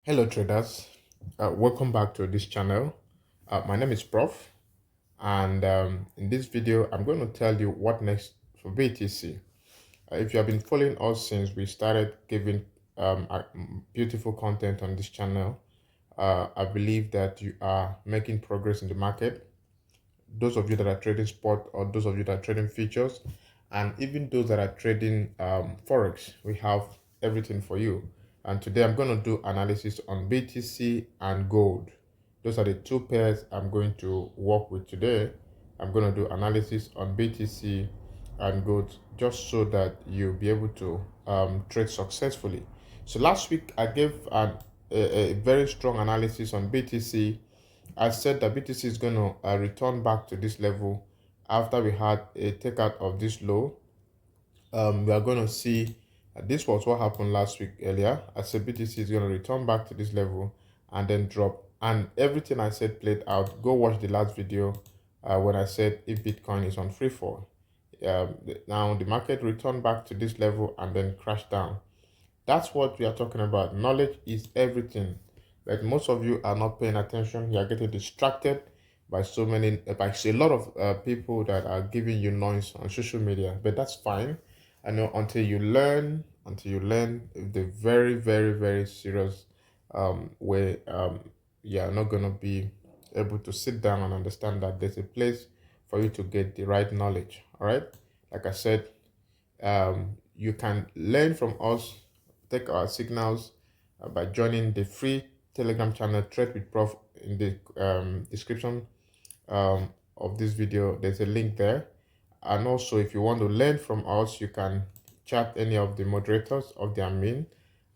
Hello traders, welcome back to this channel. My name is Prof, and in this video I'm going to tell you what next for BTC. If you have been following us since we started giving beautiful content on this channel, I believe that you are making progress in the market. Those of you that are trading spot, or those of you that are trading futures, and even those that are trading forex, we have everything for you. And today I'm going to do analysis on BTC and gold. Those are the two pairs I'm going to work with today. I'm going to do analysis on BTC and gold just so that you'll be able to trade successfully. So last week I gave a very strong analysis on BTC. I said that BTC is going to return back to this level after we had a takeout of this low. We are going to see this was what happened last week earlier. I said BTC is going to return back to this level and then drop. And everything I said played out. Go watch the last video when I said if Bitcoin is on free fall. Now the market returned back to this level and then crashed down. That's what we are talking about. Knowledge is everything. But most of you are not paying attention. You are getting distracted by by a lot of people that are giving you noise on social media. But that's fine. I know until you learn the very, very, very serious way, you are not going to be able to sit down and understand that there's a place for you to get the right knowledge. All right. Like I said, you can learn from us, take our signals by joining the free Telegram channel Trade with Prof in the description of this video. There's a link there. And also, if you want to learn from us, you can chat any of the moderators of the admin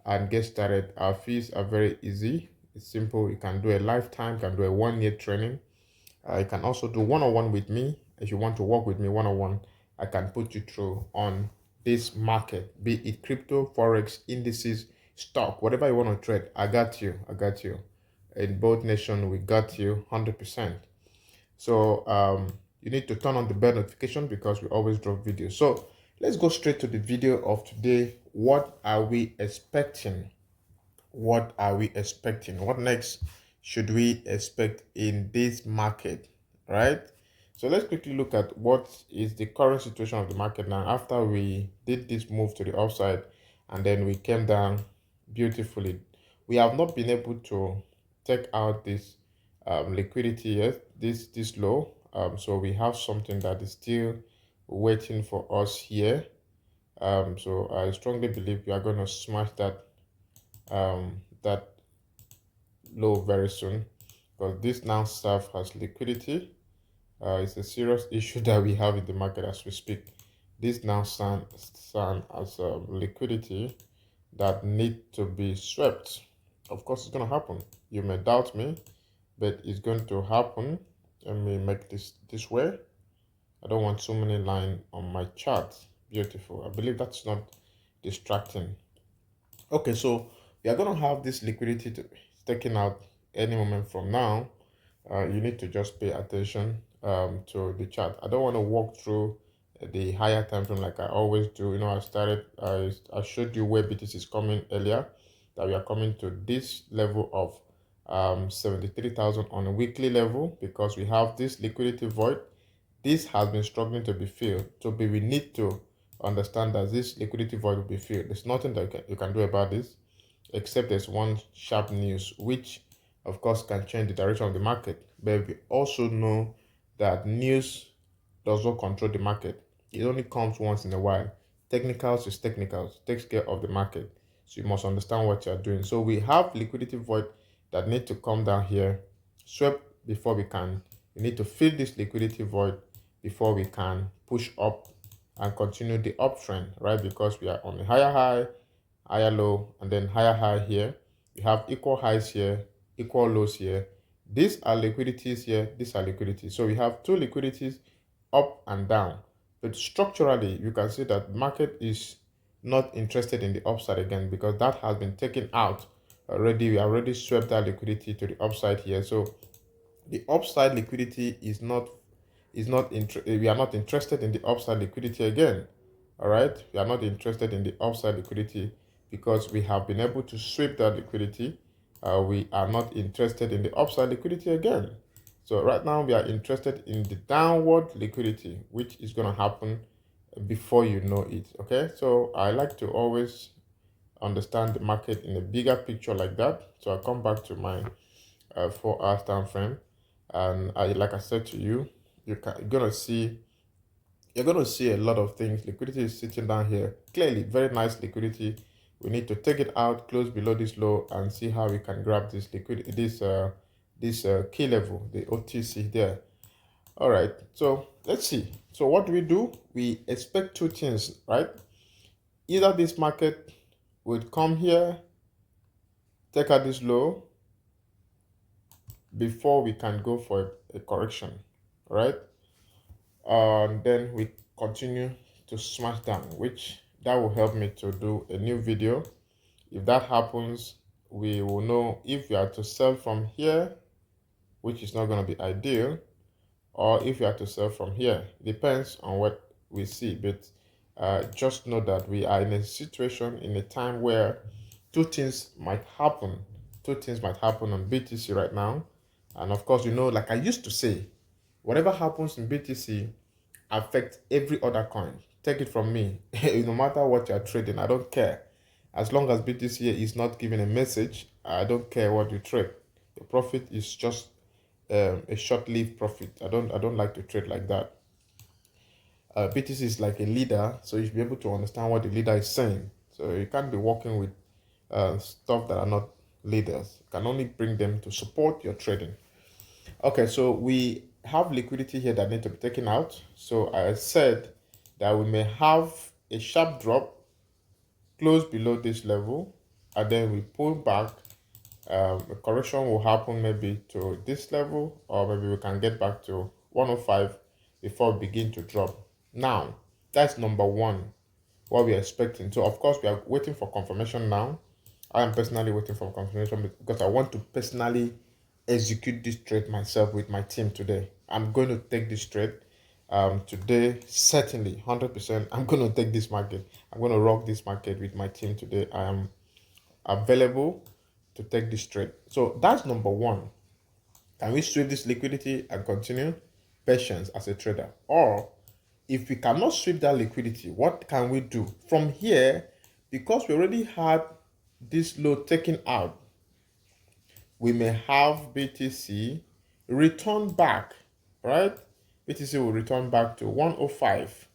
and get started. Our fees are very easy. It's simple. You can do a lifetime, you can do a 1-year training. You can also do one-on-one with me. If you want to work with me one-on-one, I can put you through on this market, be it crypto, forex, indices, stock, whatever you want to trade. I got you. I got you. In both nations, we got you 100%. So you need to turn on the bell notification because we always drop videos. So let's go straight to the video of today. What are we expecting? What are we expecting? What next should we expect in this market, right? So let's quickly look at what is the current situation of the market now after we did this move to the upside and then we came down beautifully. We have not been able to take out this liquidity yet, this low. So we have something that is still waiting for us here. So I strongly believe we are going to smash that low very soon because this now serves as liquidity. It's a serious issue that we have in the market as we speak. This now stand as liquidity that need to be swept. Of course, it's going to happen. You may doubt me, but it's going to happen. Let me make this way. I don't want too many lines on my chart. Beautiful. I believe that's not distracting. Okay, so we are going to have this liquidity taken out any moment from now. You need to just pay attention to the chart. I don't want to walk through the higher time frame like I always do. You know, I showed you where BTC is coming earlier, that we are coming to this level of 73,000 on a weekly level because we have this liquidity void. This has been struggling to be filled. So we need to understand that this liquidity void will be filled. There's nothing that you can do about this, except there's one sharp news, which of course can change the direction of the market. But we also know that news does not control the market. It only comes once in a while. Technicals is technicals, takes care of the market. So you must understand what you're doing. So we have liquidity void that need to come down here, swept before we need to fill this liquidity void before we can push up and continue the uptrend, right? Because we are on a higher high, higher low, and then higher high here. We have equal highs here, equal lows here. These are liquidities here, these are liquidities. So we have two liquidities up and down. But structurally, you can see that market is not interested in the upside again because that has been taken out already. We already swept that liquidity to the upside here. So the upside liquidity we are not interested in the upside liquidity again. All right, we are not interested in the upside liquidity because we have been able to sweep that liquidity we are not interested in the upside liquidity again. So right now we are interested in the downward liquidity, which is going to happen before you know it. Okay, so I like to always understand the market in a bigger picture like that. So I come back to my 4 hour time frame, and like I said to you, you're gonna see a lot of things. Liquidity is sitting down here. Clearly, very nice liquidity. We need to take it out, close below this low, and see how we can grab this liquidity, this key level, the OTC there. All right. So let's see. So what do? We expect two things, right? Either this market would come here, take out this low before we can go for a correction, right? And then we continue to smash down, which that will help me to do a new video. If that happens, we will know if we are to sell from here, which is not going to be ideal, or if we are to sell from here. Depends on what we see, but just know that we are in a situation, in a time where two things might happen. Two things might happen on BTC right now. And of course, like I used to say, whatever happens in BTC affects every other coin. Take it from me. No matter what you're trading, I don't care. As long as BTC is not giving a message, I don't care what you trade. The profit is just a short-lived profit. I don't like to trade like that. BTC is like a leader, so you should be able to understand what the leader is saying. So you can't be working with stuff that are not leaders. You can only bring them to support your trading. Okay, so we have liquidity here that need to be taken out. So I said that we may have a sharp drop close below this level, and then we pull back. A correction will happen maybe to this level, or maybe we can get back to 105 before we begin to drop. Now, that's number one, what we're expecting. So of course we are waiting for confirmation now. I am personally waiting for confirmation because I want to personally execute this trade myself with my team today. I'm going to take this trade today, certainly 100%. I'm going to take this market. I'm going to rock this market with my team today. I am available to take this trade. So that's number one. Can we sweep this liquidity and continue? Patience as a trader. Or if we cannot sweep that liquidity, what can we do? From here, because we already had this low taken out, we may have BTC return back, right? BTC will return back to 105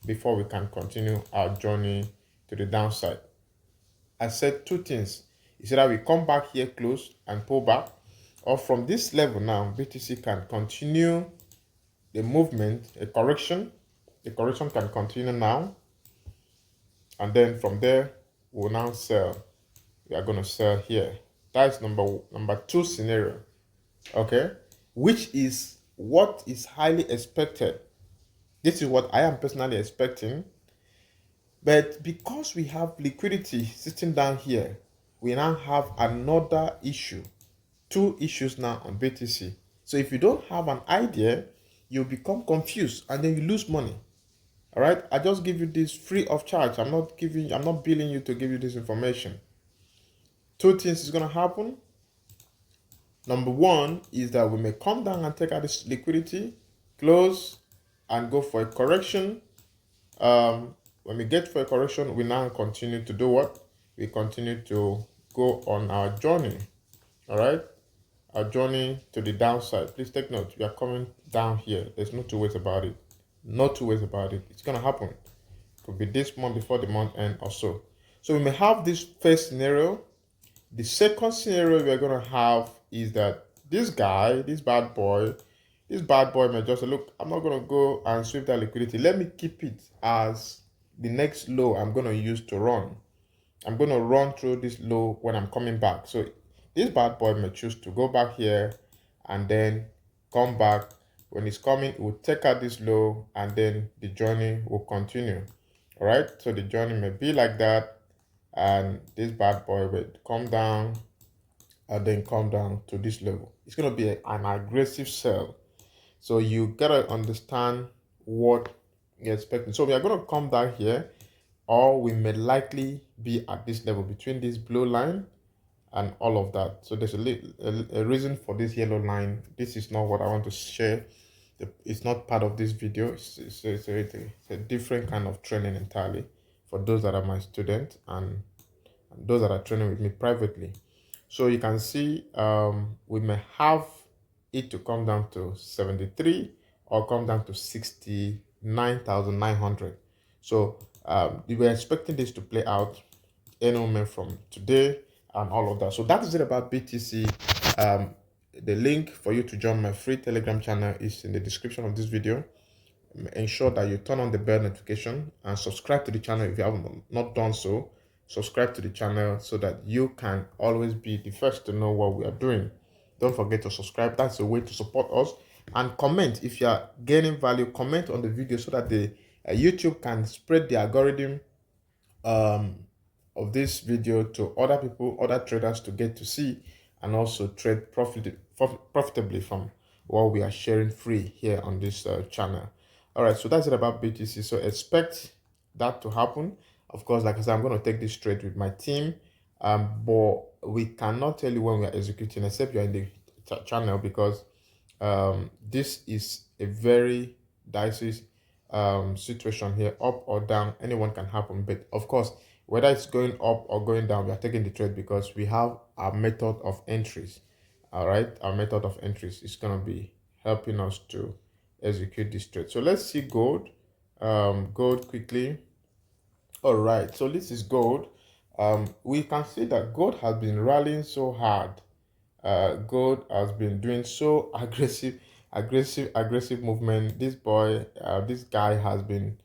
before we can continue our journey to the downside. I said two things. It's either we come back here close and pull back, or from this level now, BTC can continue the movement, a correction. The correction can continue now. And then from there, we'll now sell. We are going to sell here. That's number two scenario. Okay? Which is what is highly expected. This is what I am personally expecting. But because we have liquidity sitting down here, we now have another issue. Two issues now on BTC. So if you don't have an idea, you become confused and then you lose money. All right, I just give you this free of charge. I'm not billing you to give you this information. Two things is going to happen. Number one is that we may come down and take out this liquidity, close, and go for a correction. When we get for a correction, we now continue to do what? We continue to go on our journey. All right, our journey to the downside. Please take note. We are coming down here. There's no two ways about it. No two ways about it. It's gonna happen. It could be this month before the month end or so. So we may have this first scenario. The second scenario we're gonna have is that this guy, this bad boy may just say, look, I'm not gonna go and sweep that liquidity. Let me keep it as the next low I'm gonna use to run. I'm gonna run through this low when I'm coming back. So this bad boy may choose to go back here and then come back. When it's coming, it will take out this low and then the journey will continue. All right, so the journey may be like that, and this bad boy will come down and then come down to this level. It's going to be an aggressive sell. So you got to understand what you're expecting. So we are going to come down here, or we may likely be at this level between this blue line and all of that. So there's a reason for this yellow line. This is not what I want to share. It's not part of this video. It's a different kind of training entirely for those that are my students and those that are training with me privately. So you can see we may have it to come down to 73 or come down to 69,900. So we were expecting this to play out any moment from today and all of that. So that is it about BTC. The link for you to join my free Telegram channel is in the description of this video. Ensure that you turn on the bell notification and subscribe to the channel if you have not done so. Subscribe to the channel so that you can always be the first to know what we are doing. Don't forget to subscribe. That's a way to support us. And comment if you are gaining value. Comment on the video so that the YouTube can spread the algorithm of this video to other people, other traders to get to see and also trade profitably from what we are sharing free here on this channel. All right, so that's it about BTC. So expect that to happen. Of course, like I said, I'm going to take this trade with my team, but we cannot tell you when we are executing except you're in the channel, because this is a very dicey situation here. Up or down, anyone can happen, but of course, whether it's going up or going down, we are taking the trade because we have our method of entries. All right, our method of entries is going to be helping us to execute this trade. So let's see gold. Gold quickly. All right, so this is gold. We can see that gold has been rallying so hard. Gold has been doing so aggressive movement. This guy has been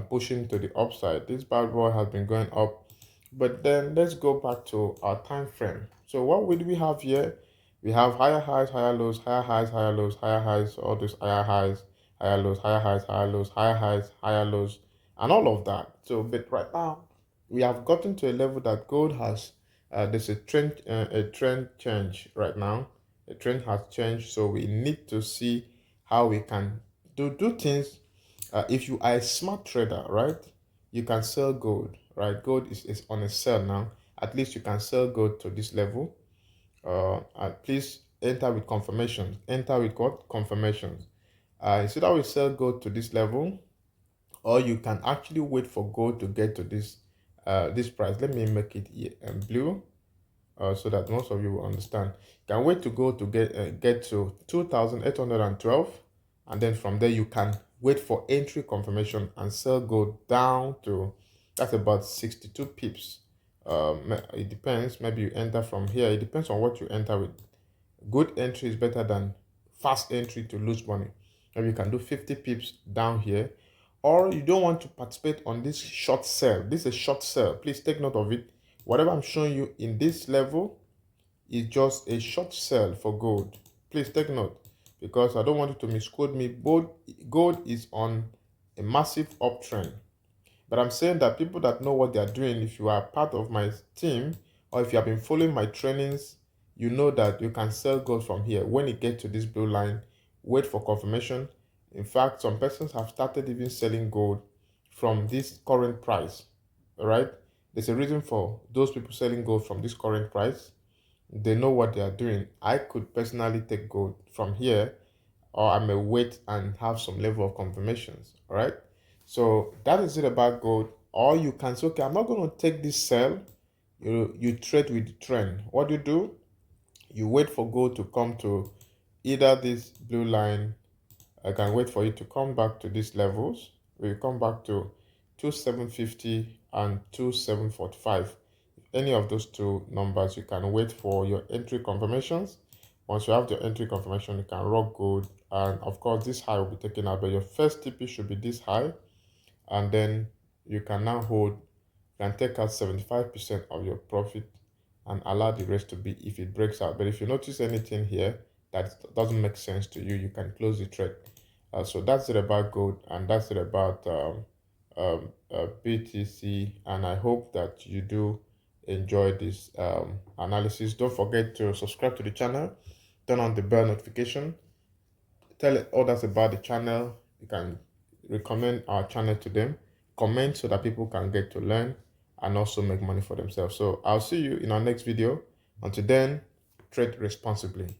pushing to the upside. This bad boy has been going up. But then let's go back to our time frame. So what would we have here? We have higher highs, higher lows, higher highs, higher lows, higher highs, all those higher highs, higher lows, higher highs, higher lows, higher highs, higher lows, and all of that. So, but right now, we have gotten to a level that gold has, there's a trend change right now. The trend has changed, so we need to see how we can do things. If you are a smart trader, right, you can sell gold, right? Gold is on a sell now. At least you can sell gold to this level. Please enter with confirmations. Enter with what? Confirmations. So that we sell gold to this level, or you can actually wait for gold to get to this price. Let me make it blue so that most of you will understand. You can wait to go to get to 2,812, and then from there you can wait for entry confirmation and sell gold down to, that's about 62 pips. It depends. Maybe you enter from here. It depends on what you enter with. Good entry is better than fast entry to lose money. Maybe you can do 50 pips down here, or you don't want to participate on this short sell. This is a short sell. Please take note of it. Whatever I'm showing you in this level is just a short sell for gold. Please take note, because I don't want you to misquote me. Gold is on a massive uptrend. But I'm saying that people that know what they are doing, if you are part of my team or if you have been following my trainings, you know that you can sell gold from here. When it gets to this blue line, wait for confirmation. In fact, some persons have started even selling gold from this current price. All right. There's a reason for those people selling gold from this current price. They know what they are doing. I could personally take gold from here, or I may wait and have some level of confirmations. All right. So that is it about gold. Or you can say, okay, I'm not going to take this sell. You trade with the trend. What do? You wait for gold to come to either this blue line. I can wait for it to come back to these levels. We come back to 2750 and 2745. Any of those two numbers, you can wait for your entry confirmations. Once you have the entry confirmation, you can rock gold, and of course this high will be taken out, but your first TP should be this high, and then you can now hold. You can take out 75% of your profit and allow the rest to be if it breaks out. But if you notice anything here that doesn't make sense to you, you can close the trade. So that's it about gold, and that's it about BTC, and I hope that you do enjoy this analysis. Don't forget to subscribe to the channel, turn on the bell notification, tell others about the channel. You can recommend our channel to them, comment so that people can get to learn and also make money for themselves. So I'll see you in our next video. Until then, trade responsibly.